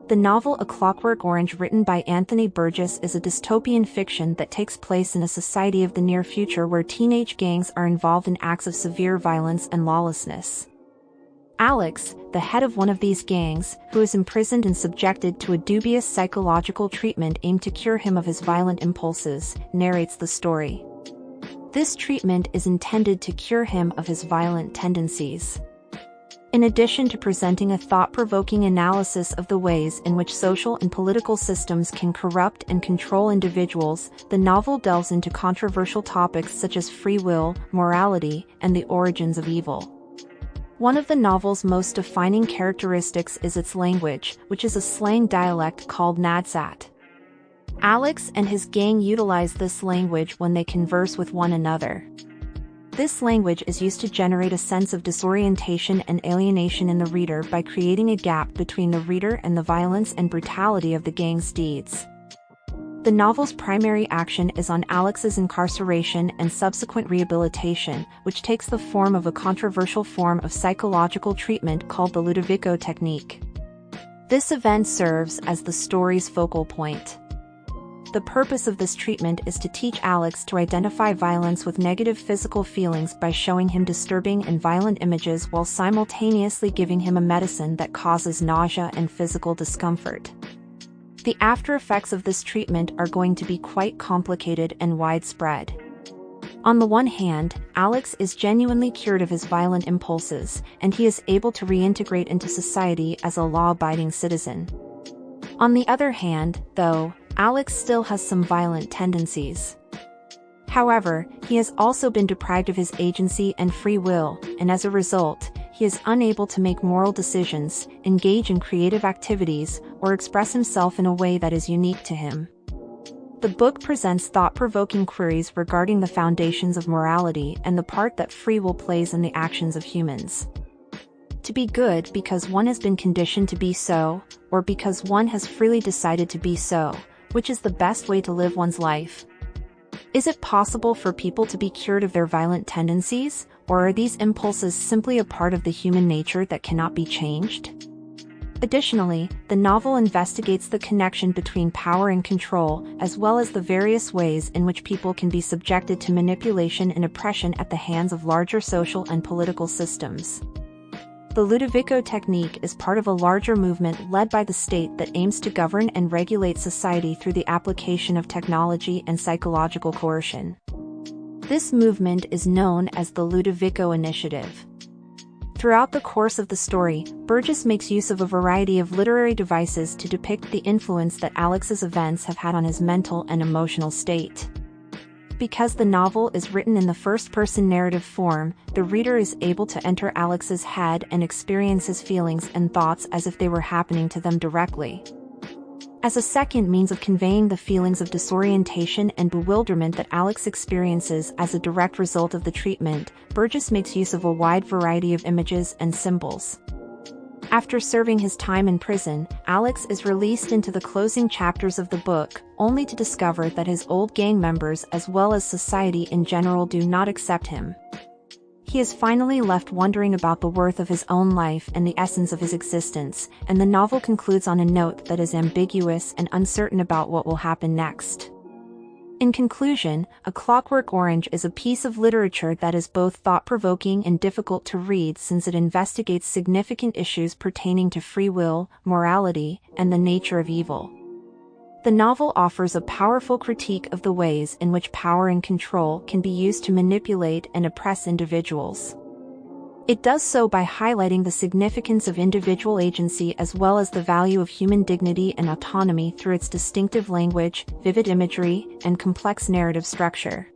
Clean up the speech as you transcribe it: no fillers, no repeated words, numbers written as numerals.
The novel A Clockwork Orange, written by Anthony Burgess, is a dystopian fiction that takes place in a society of the near future where teenage gangs are involved in acts of severe violence and lawlessness. Alex, the head of one of these gangs, who is imprisoned and subjected to a dubious psychological treatment aimed to cure him of his violent impulses, narrates the story. This treatment is intended to cure him of his violent tendencies. In addition to presenting a thought-provoking analysis of the ways in which social and political systems can corrupt and control individuals, the novel delves into controversial topics such as free will, morality, and the origins of evil. One of the novel's most defining characteristics is its language, which is a slang dialect called Nadsat. Alex and his gang utilize this language when they converse with one another. This language is used to generate a sense of disorientation and alienation in the reader by creating a gap between the reader and the violence and brutality of the gang's deeds. The novel's primary action is on Alex's incarceration and subsequent rehabilitation, which takes the form of a controversial form of psychological treatment called the Ludovico technique. This event serves as the story's focal point. The purpose of this treatment is to teach Alex to identify violence with negative physical feelings by showing him disturbing and violent images while simultaneously giving him a medicine that causes nausea and physical discomfort. The after effects of this treatment are going to be quite complicated and widespread. On the one hand, Alex is genuinely cured of his violent impulses, and he is able to reintegrate into society as a law-abiding citizen. On the other hand, though, Alex still has some violent tendencies. However, he has also been deprived of his agency and free will, and as a result, he is unable to make moral decisions, engage in creative activities, or express himself in a way that is unique to him. The book presents thought-provoking queries regarding the foundations of morality and the part that free will plays in the actions of humans. To be good because one has been conditioned to be so, or because one has freely decided to be so, which is the best way to live one's life? Is it possible for people to be cured of their violent tendencies, or are these impulses simply a part of the human nature that cannot be changed? Additionally, the novel investigates the connection between power and control, as well as the various ways in which people can be subjected to manipulation and oppression at the hands of larger social and political systems. The Ludovico technique is part of a larger movement led by the state that aims to govern and regulate society through the application of technology and psychological coercion. This movement is known as the Ludovico Initiative. Throughout the course of the story, Burgess makes use of a variety of literary devices to depict the influence that Alex's events have had on his mental and emotional state. Because the novel is written in the first-person narrative form, the reader is able to enter Alex's head and experience his feelings and thoughts as if they were happening to them directly. As a second means of conveying the feelings of disorientation and bewilderment that Alex experiences as a direct result of the treatment, Burgess makes use of a wide variety of images and symbols. After serving his time in prison, Alex is released into the closing chapters of the book, only to discover that his old gang members as well as society in general do not accept him. He is finally left wondering about the worth of his own life and the essence of his existence, and the novel concludes on a note that is ambiguous and uncertain about what will happen next. In conclusion, A Clockwork Orange is a piece of literature that is both thought-provoking and difficult to read since it investigates significant issues pertaining to free will, morality, and the nature of evil. The novel offers a powerful critique of the ways in which power and control can be used to manipulate and oppress individuals. It does so by highlighting the significance of individual agency as well as the value of human dignity and autonomy through its distinctive language, vivid imagery, and complex narrative structure.